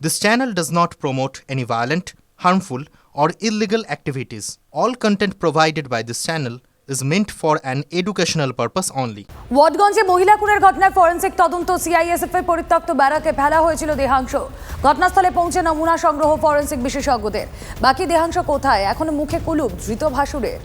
This channel does not promote any violent, harmful, or illegal activities. All content provided by this channel is meant for an educational purpose only. ওয়াটগঞ্জে মহিলা খুনের ঘটনায় forensic তদন্ত CISF এর পরিত্যক্ত ব্যারাকে ফেলা হয়েছিল দেহাংশ। ঘটনাস্থলে পৌঁছে নমুনা সংগ্রহ ফরেনসিক বিশেষজ্ঞদের। বাকি দেহাংশ কোথায় এখনো মুখে কুলুপ ধৃত ভাসুরের।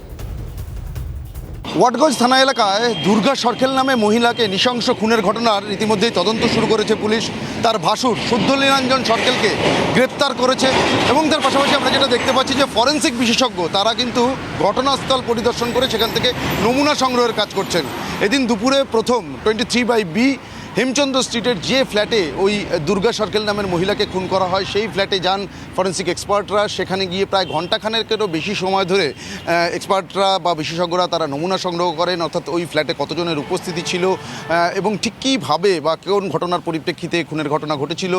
ওয়াটগঞ্জ থানা এলাকায় দুর্গা সরকেল নামে মহিলাকে নৃশংস খুনের ঘটনার ইতিমধ্যেই তদন্ত শুরু করেছে পুলিশ। তার ভাসুর শুদ্ধলীলাঞ্জন সরকেলকে গ্রেপ্তার করেছে এবং তার পাশাপাশি আমরা যেটা দেখতে পাচ্ছি যে ফরেনসিক বিশেষজ্ঞ তারা কিন্তু ঘটনাস্থল পরিদর্শন করে সেখান থেকে নমুনা সংগ্রহের কাজ করছেন। এদিন দুপুরে প্রথম 23/B হেমচন্দ্র স্ট্রিটের যে ফ্ল্যাটে ওই দুর্গা সরকেল নামের মহিলাকে খুন করা হয় সেই ফ্ল্যাটে যান ফরেনসিক এক্সপার্টরা। সেখানে গিয়ে প্রায় ঘণ্টাখানেকেরও বেশি সময় ধরে এক্সপার্টরা বা বিশেষজ্ঞরা তারা নমুনা সংগ্রহ করেন, অর্থাৎ ওই ফ্ল্যাটে কতজনের উপস্থিতি ছিল এবং ঠিক কীভাবে বা কোন ঘটনার পরিপ্রেক্ষিতে খুনের ঘটনা ঘটেছিল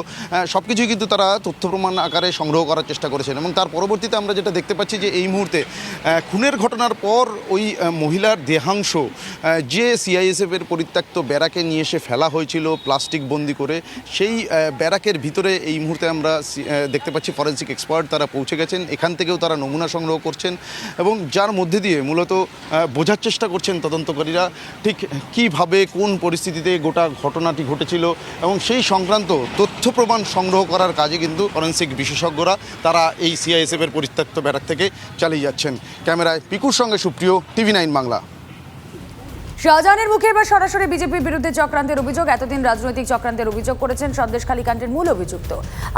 সব কিছুই কিন্তু তারা তথ্য প্রমাণ আকারে সংগ্রহ করার চেষ্টা করেছেন। এবং তার পরবর্তীতে আমরা যেটা দেখতে পাচ্ছি যে এই মুহূর্তে খুনের ঘটনার পর ওই মহিলার দেহাংশ যে সিআইএসএফের পরিত্যক্ত ব্যারাকে নিয়ে এসে ফেলা হয়েছিল প্লাস্টিক বন্দি করে, সেই ব্যারাকের ভিতরে এই মুহূর্তে আমরা দেখতে পাচ্ছি ফরেনসিক এক্সপার্ট তারা পৌঁছে গেছেন। এখান থেকেও তারা নমুনা সংগ্রহ করছেন এবং যার মধ্যে দিয়ে মূলত বোঝার চেষ্টা করছেন তদন্তকারীরা ঠিক কীভাবে কোন পরিস্থিতিতে গোটা ঘটনাটি ঘটেছিল এবং সেই সংক্রান্ত তথ্য প্রমাণ সংগ্রহ করার কাজে কিন্তু ফরেনসিক বিশেষজ্ঞরা তারা এই সিআইএসএফের পরিত্যক্ত ব্যারাক থেকে চালিয়ে যাচ্ছেন। ক্যামেরায় পিকুর সঙ্গে সুপ্রিয়, TV9 বাংলা। শাহজাহানের মুখে এবার সরাসরি বিজেপির বিরুদ্ধে চক্রান্তের অভিযোগ। এতদিন রাজনৈতিক চক্রান্তের অভিযোগ করেছেন সন্দেশখালী কাণ্ডের মূল অভিযুক্ত।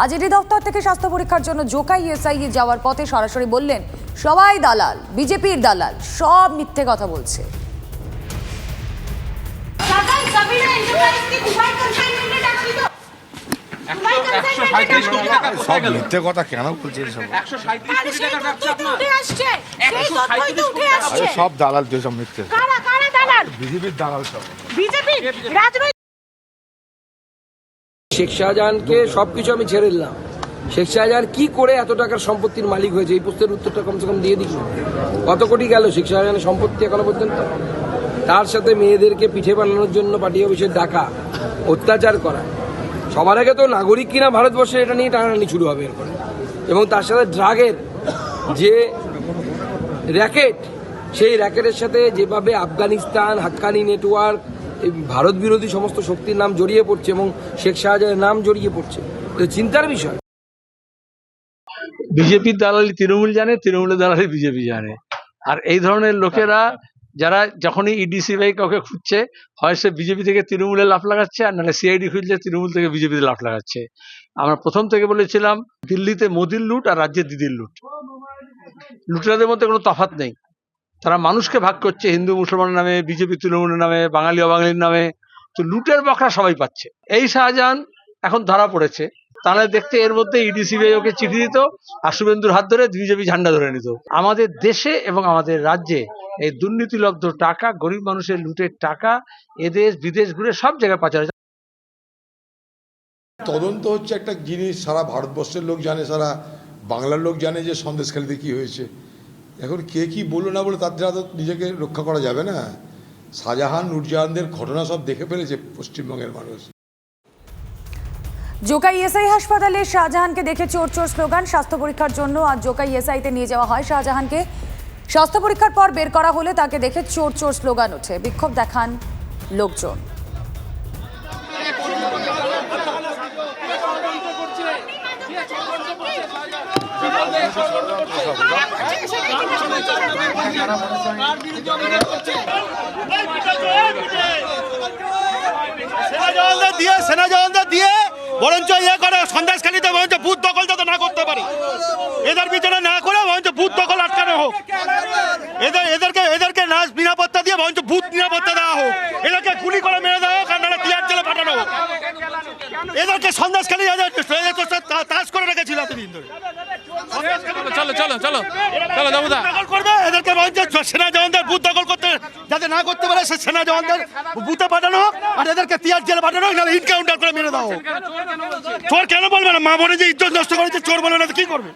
আজ ইডি দপ্তর থেকে স্বাস্থ্য পরীক্ষার জন্য জোকাই এসআইয়ে যাওয়ার পথে সরাসরি বললেন সবাই দালাল, বিজেপির দালাল, সব মিথ্যে কথা বলছে। সব মিথ্যে কথা কেন বলছে? সব দালাল, সব মিথ্যে, বিজেপির দালাল সব। শেখ শাহজাহানকে সবকিছু আমি ছেড়ে দিলাম। শেখ শাহজাহান কি করে এত টাকার সম্পত্তির মালিক হয়েছে এই প্রশ্নের উত্তরটা কমসে কম দিয়ে দিল। কত কোটি গেল শেখ শাহজাহানের সম্পত্তি এখনো পর্যন্ত? তার সাথে মেয়েদেরকে পিঠে বানানোর জন্য পার্টি অফিসে ডাকা, অত্যাচার করা। সবার আগে তো নাগরিক কিনা ভারতবর্ষে এটা নিয়ে টানাটানি শুরু হবে এরপরে। এবং তার সাথে ড্রাগের যে র্যাকেট, সেই র্যাকেটের সাথে যেভাবে আফগানিস্তান, হাক্কানি নেটওয়ার্ক, ভারত বিরোধী সমস্ত শক্তির নাম জড়িয়ে পড়ছে এবং শেখ শাহজাহানের নাম জড়িয়ে পড়ছে, চিন্তার বিষয়। বিজেপির দালালি তৃণমূল জানে, তৃণমূলের দালালি বিজেপি জানে। আর এই ধরনের লোকেরা যারা যখনই ইডিসিবিআই কাউকে খুঁজছে, হয় সে বিজেপি থেকে তৃণমূলে লাফ লাগাচ্ছে, আর নাহলে সিআইডি খুঁজলে তৃণমূল থেকে বিজেপিতে লাফ লাগাচ্ছে। আমরা প্রথম থেকে বলেছিলাম দিল্লিতে মোদির লুট আর রাজ্যে দিদির লুট, লুটেরাদের মধ্যে কোনো তফাৎ নেই। তারা মানুষকে ভাগ করছে হিন্দু মুসলমানের নামে, বিজেপি তৃণমূলের নামে, বাঙালি অবাঙালির নামে। তো লুটের বকরা সবাই পাচ্ছে। এই শাহজাহান এখন ধরা পড়েছে, তাহলে দেখতে এর মধ্যে ইডিসিবিআই ওকে চিঠি দিত আর শুভেন্দুর হাত ধরে বিজেপি ঝান্ডা ধরে নিত। আমাদের দেশে এবং আমাদের রাজ্যে এই দুর্নীতিলব্ধ টাকা, গরিব মানুষের লুটের টাকা এদেশ বিদেশ ঘুরে সব জায়গায় পাচার। তদন্ত হচ্ছে একটা জিনিস, সারা ভারতবর্ষের লোক জানে, সারা বাংলার লোক জানে যে সন্দেশখালীতে কি হয়েছে। এখন কে কি বললো না বলে তার দ্বারা তো নিজেকে রক্ষা করা যাবে না। শাহজাহান, নূরজাহানদের ঘটনা সব দেখে ফেলেছে পশ্চিমবঙ্গের মানুষ। জোকাই এসআই হাসপাতালে শাহজাহানকে দেখে চোর চোর স্লোগান। স্বাস্থ্য পরীক্ষার জন্য আজ জোকাই এসআইতে নিয়ে যাওয়া হয় শাহজাহানকে। স্বাস্থ্য পরীক্ষার পর বের করা হলে তাকে দেখে চোর চোর স্লোগান ওঠে, বিক্ষোভ দেখান লোকজন। সেনা জওয়ানদের দিয়ে বরঞ্চ ইয়ে করে সন্দেশখালীতে বরঞ্চ বুথ দখল যাতে না করতে পারে, এদের পিছনে না করে বরঞ্চ বুথ দখল আটকানো হোক। এদেরকে না নিরাপত্তা দিয়ে বরঞ্চ বুথ নিরাপত্তা দেওয়া হোক। এদেরকে গুলি করে মেরে দেওয়া হোক আর নাহলে টিয়ার জেলে পাঠানো হোক। এদেরকে সন্দেশখালী তাস করে রেখেছিল এতদিন ধরে। এদেরকে সেনা জওয়ানদের বুথ দখল করতে যাতে না করতে পারে, সে সেনা জওয়ানদের বুথে পাঠানো হোক আর এদেরকে তিয়ার জেলে পাঠানো হোক, নাহলে ইনকাউন্টার করে মেরে দেওয়া হোক। চোর কেন বলবে না? মা বোনে যে ইজ্জত নষ্ট করেছে, চোর বলবে না তো কি করবে?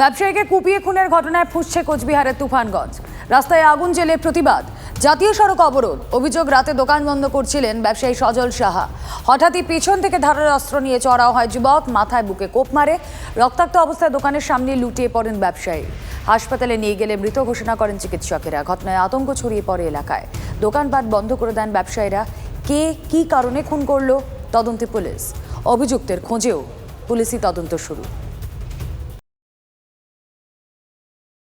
ব্যবসায়ীকে কুপিয়ে খুনের ঘটনায় ফুঁসছে কোচবিহারের তুফানগঞ্জ। রাস্তায় আগুন জ্বেলে প্রতিবাদ। জাতীয় সড়ক অবরোধ, অভিযোগ রাতে দোকান বন্ধ করছিলেন ব্যবসায়ী সজল সাহা। হঠাৎই পেছন থেকে ধারালো অস্ত্র নিয়ে চড়াও হয় যুবক, মাথায় বুকে কোপ মারে। রক্তাক্ত অবস্থায় দোকানের সামনে লুটিয়ে পড়েন ব্যবসায়ী। হাসপাতালে নিয়ে গেলে মৃত ঘোষণা করেন চিকিৎসকেরা। ঘটনায় আতঙ্ক ছড়িয়ে পড়ে এলাকায়। দোকানপাট বন্ধ করে দেন ব্যবসায়ীরা। কে কী কারণে খুন করলো তদন্তে পুলিশ। অভিযুক্তের খোঁজেও পুলিশি তদন্ত শুরু।